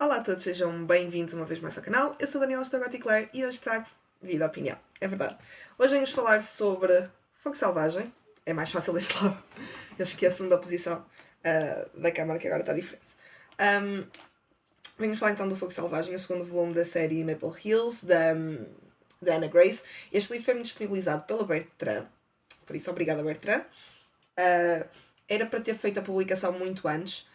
Olá a todos, sejam bem-vindos uma vez mais ao canal. Eu sou a Daniela Stagoticler e hoje trago vida à opinião. É verdade. Hoje vamos falar sobre fogo selvagem. É mais fácil deste lado. Eu esqueço-me da posição da câmara que agora está diferente. Vamos falar então do Fogo Selvagem, o segundo volume da série Maple Hills, da Anna Grace. Este livro foi-me disponibilizado pela Bertrand, por isso obrigada Bertrand. Era para ter feito a publicação muito antes.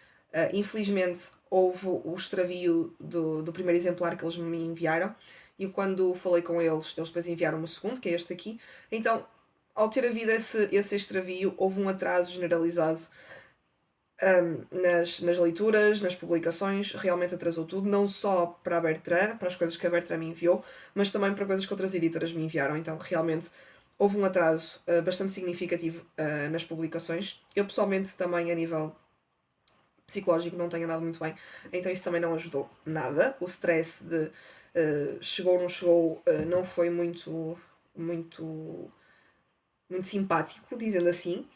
Infelizmente houve o extravio do primeiro exemplar que eles me enviaram e quando falei com eles depois enviaram-me o segundo, que é este aqui. Então, ao ter havido esse extravio, houve um atraso generalizado nas leituras, nas publicações. Realmente atrasou tudo, não só para a Bertrand, para as coisas que a Bertrand me enviou, mas também para coisas que outras editoras me enviaram. Então, realmente houve um atraso bastante significativo nas publicações. Eu, pessoalmente, também a nível psicológico não tenho andado muito bem, então isso também não ajudou nada. O stress de chegou ou não chegou não foi muito simpático, dizendo assim.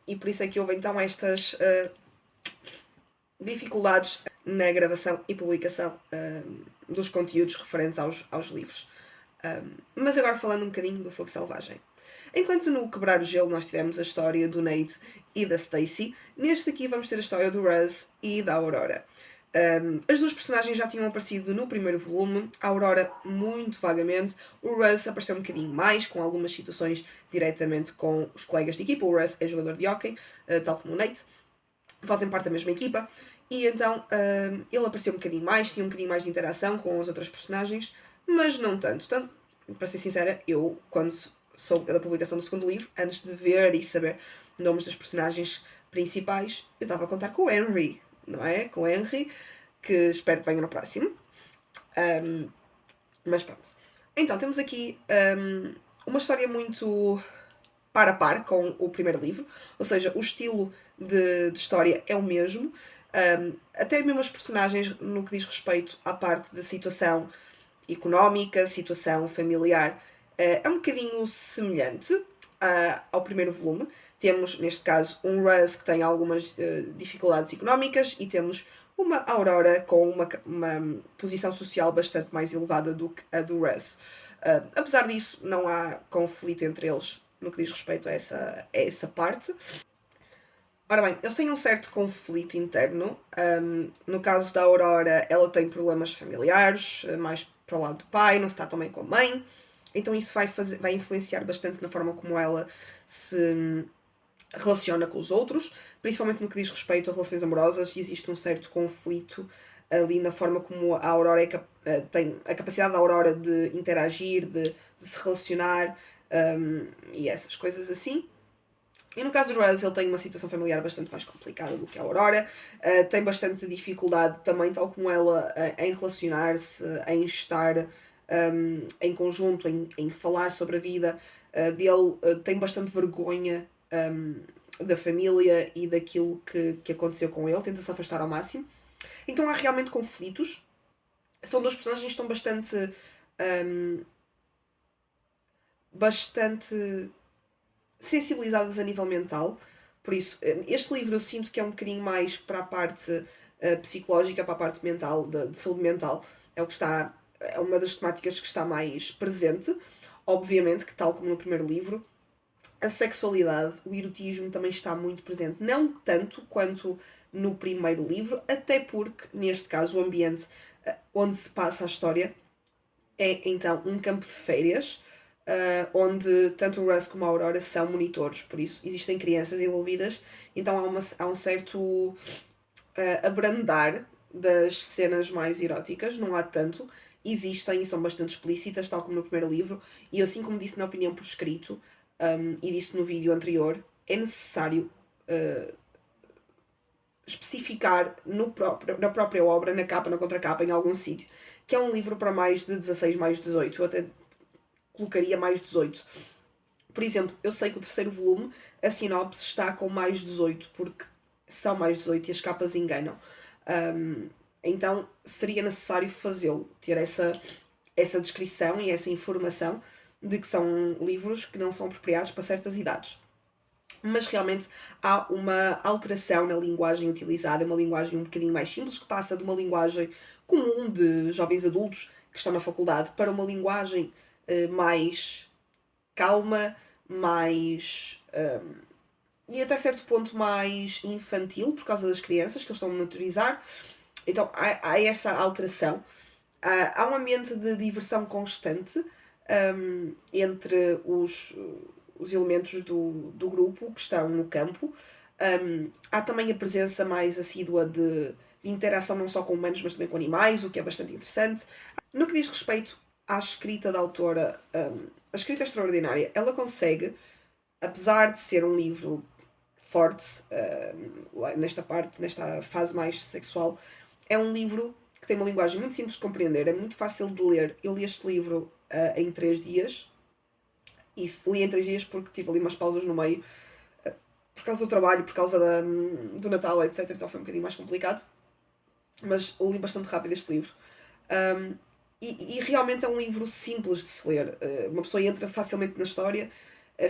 E por isso é que houve então estas dificuldades na gravação e publicação dos conteúdos referentes aos livros. Mas agora falando um bocadinho do Fogo Selvagem. Enquanto no Quebrar o Gelo nós tivemos a história do Nate e da Stacy, neste aqui vamos ter a história do Russ e da Aurora. As duas personagens já tinham aparecido no primeiro volume, a Aurora muito vagamente, o Russ apareceu um bocadinho mais, com algumas situações diretamente com os colegas de equipa. O Russ é jogador de hóquei, tal como o Nate, fazem parte da mesma equipa, e então ele apareceu um bocadinho mais, tinha um bocadinho mais de interação com as outras personagens, mas não tanto. Para ser sincera, eu, quando soube da publicação do segundo livro, antes de ver e saber nomes das personagens principais, eu estava a contar com o Henry, não é? Com o Henry, que espero que venha no próximo. Mas pronto. Então, temos aqui uma história muito par a par com o primeiro livro, ou seja, o estilo de história é o mesmo. Até mesmo as personagens, no que diz respeito à parte da situação económica, situação familiar, é um bocadinho semelhante ao primeiro volume. Temos, neste caso, um Russ que tem algumas dificuldades económicas e temos uma Aurora com uma posição social bastante mais elevada do que a do Russ. Apesar disso, não há conflito entre eles no que diz respeito a essa parte. Ora bem, eles têm um certo conflito interno. No caso da Aurora, ela tem problemas familiares, mais para o lado do pai, não se está tão bem com a mãe. Então isso vai influenciar bastante na forma como ela se relaciona com os outros, principalmente no que diz respeito a relações amorosas. Existe um certo conflito ali na forma como a Aurora tem a capacidade da Aurora de interagir, de se relacionar e essas coisas assim. E no caso do Russ, ele tem uma situação familiar bastante mais complicada do que a Aurora, tem bastante dificuldade também, tal como ela, em relacionar-se, em estar em conjunto, em falar sobre a vida dele, tem bastante vergonha da família e daquilo que aconteceu com ele, tenta se afastar ao máximo. Então há realmente conflitos. São duas personagens que estão bastante sensibilizadas a nível mental. Por isso, este livro eu sinto que é um bocadinho mais para a parte psicológica, para a parte mental, de saúde mental. É uma das temáticas que está mais presente. Obviamente que, tal como no primeiro livro, a sexualidade, o erotismo também está muito presente. Não tanto quanto no primeiro livro, até porque, neste caso, o ambiente onde se passa a história é, então, um campo de férias, onde tanto o Russ como a Aurora são monitores, por isso existem crianças envolvidas, então há um certo abrandar das cenas mais eróticas, não há tanto, existem e são bastante explícitas, tal como no primeiro livro, e assim como disse na opinião por escrito, e disse no vídeo anterior, é necessário especificar na própria obra, na capa, na contracapa, em algum sítio, que é um livro para mais de 16, mais 18, eu até colocaria mais 18. Por exemplo, eu sei que o terceiro volume, a sinopse está com mais 18, porque são mais 18 e as capas enganam. Então seria necessário fazê-lo, ter essa descrição e essa informação de que são livros que não são apropriados para certas idades. mas realmente há uma alteração na linguagem utilizada, uma linguagem um bocadinho mais simples, que passa de uma linguagem comum de jovens adultos que estão na faculdade para uma linguagem mais calma, mais. E até certo ponto mais infantil, por causa das crianças que eles estão a monitorizar. Então há essa alteração. Há um ambiente de diversão constante entre os elementos do grupo que estão no campo. Há também a presença mais assídua de interação não só com humanos, mas também com animais, o que é bastante interessante. No que diz respeito à escrita da autora, a escrita é extraordinária. Ela consegue, apesar de ser um livro forte, nesta parte, nesta fase mais sexual, é um livro que tem uma linguagem muito simples de compreender, é muito fácil de ler. Eu li este livro em 3 dias. E li em 3 dias porque tive ali umas pausas no meio, por causa do trabalho, por causa do Natal, etc. Então foi um bocadinho mais complicado. Mas li bastante rápido este livro. Um, e realmente é um livro simples de se ler. Uma pessoa entra facilmente na história,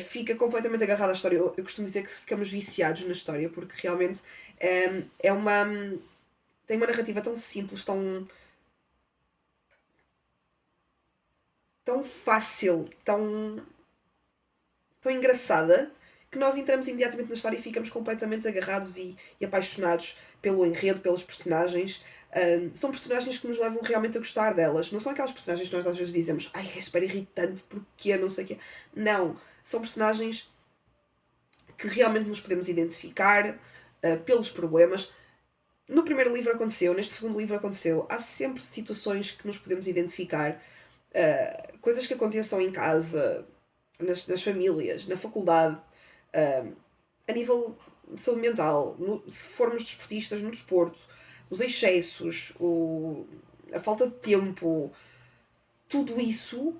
fica completamente agarrada à história. Eu costumo dizer que ficamos viciados na história, porque realmente é uma. Tem uma narrativa tão simples, tão fácil, tão engraçada, que nós entramos imediatamente na história e ficamos completamente agarrados e apaixonados pelo enredo, pelas personagens. São personagens que nos levam realmente a gostar delas. Não são aquelas personagens que nós às vezes dizemos ai, é super irritante, porque não sei o quê. Não. São personagens que realmente nos podemos identificar pelos problemas. No primeiro livro aconteceu, neste segundo livro aconteceu. Há sempre situações que nos podemos identificar. Coisas que aconteçam em casa, nas famílias, na faculdade, a nível de saúde mental, se formos desportistas no desporto, os excessos, a falta de tempo, tudo isso,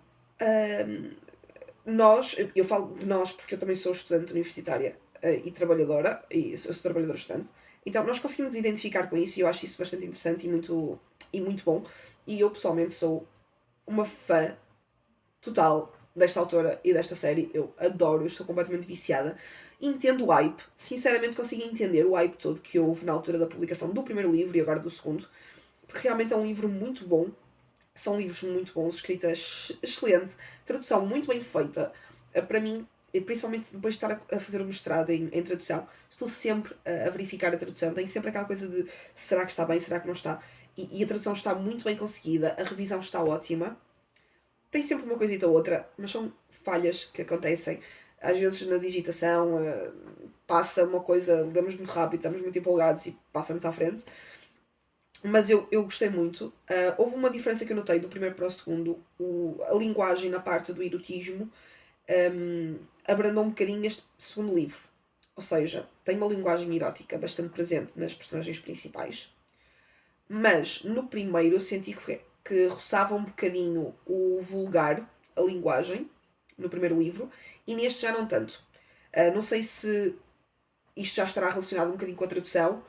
eu falo de nós porque eu também sou estudante universitária e trabalhadora, e eu sou trabalhadora estudante, então nós conseguimos identificar com isso e eu acho isso bastante interessante e muito bom. E eu pessoalmente sou uma fã total desta autora e desta série. Eu adoro, eu estou completamente viciada. Entendo o hype, sinceramente consigo entender o hype todo que houve na altura da publicação do primeiro livro e agora do segundo, porque realmente é um livro muito bom. São livros muito bons, escrita excelente, tradução muito bem feita. Para mim, principalmente depois de estar a fazer o mestrado em tradução, estou sempre a verificar a tradução. Tenho sempre aquela coisa de será que está bem, será que não está? E a tradução está muito bem conseguida, a revisão está ótima. Tem sempre uma coisita ou outra, mas são falhas que acontecem. Às vezes na digitação passa uma coisa, lemos muito rápido, estamos muito empolgados e passa-nos à frente. Mas eu gostei muito. Houve uma diferença que eu notei do primeiro para o segundo. A linguagem na parte do erotismo abrandou um bocadinho neste segundo livro. Ou seja, tem uma linguagem erótica bastante presente nas personagens principais. Mas no primeiro eu senti que roçava um bocadinho o vulgar, a linguagem, no primeiro livro, e neste já não tanto. Não sei se isto já estará relacionado um bocadinho com a tradução,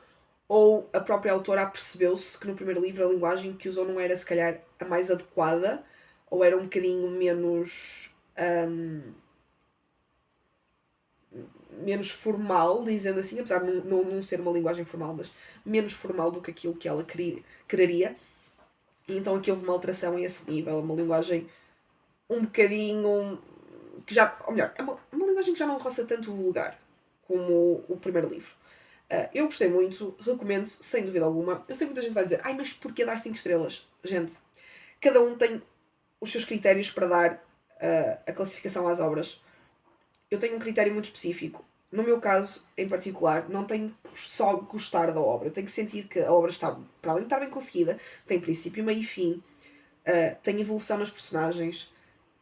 ou a própria autora apercebeu-se que no primeiro livro a linguagem que usou não era se calhar a mais adequada, ou era um bocadinho menos formal, dizendo assim, apesar de não ser uma linguagem formal, mas menos formal do que aquilo que ela quereria. E então aqui houve uma alteração a esse nível, uma linguagem um bocadinho que já, ou melhor, é uma linguagem que já não roça tanto o vulgar como o primeiro livro. Eu gostei muito, recomendo sem dúvida alguma. Eu sei que muita gente vai dizer, ai, mas porquê dar 5 estrelas? Gente, cada um tem os seus critérios para dar a classificação às obras. Eu tenho um critério muito específico. No meu caso, em particular, não tenho só gostar da obra. Eu tenho que sentir que a obra está, para além de estar bem conseguida, tem princípio, meio e fim, tem evolução nos personagens,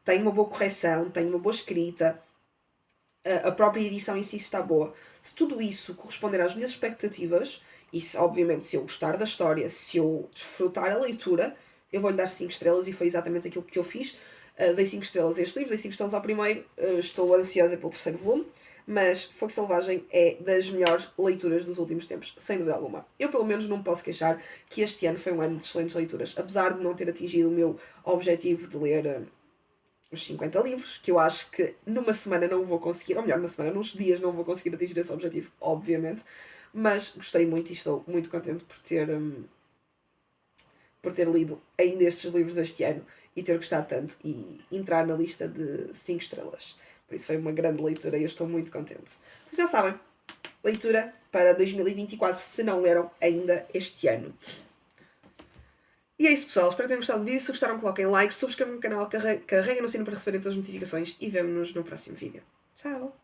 tem uma boa correção, tem uma boa escrita, a própria edição em si está boa. Se tudo isso corresponder às minhas expectativas, e se, obviamente se eu gostar da história, se eu desfrutar a leitura, eu vou-lhe dar 5 estrelas e foi exatamente aquilo que eu fiz. Dei 5 estrelas a este livro, dei 5 estrelas ao primeiro, estou ansiosa pelo terceiro volume, mas Fogo Selvagem é das melhores leituras dos últimos tempos, sem dúvida alguma. Eu pelo menos não me posso queixar que este ano foi um ano de excelentes leituras, apesar de não ter atingido o meu objetivo de ler uns 50 livros, que eu acho que numa semana não vou conseguir, ou melhor, numa semana, nos dias não vou conseguir atingir esse objetivo, obviamente, mas gostei muito e estou muito contente por ter lido ainda estes livros este ano e ter gostado tanto e entrar na lista de 5 estrelas. Por isso foi uma grande leitura e eu estou muito contente. Mas já sabem, leitura para 2024, se não leram ainda este ano. E é isso, pessoal. Espero que tenham gostado do vídeo. Se gostaram, coloquem like, subscrevam o canal, carreguem no sino para receberem todas as notificações e vemo-nos no próximo vídeo. Tchau!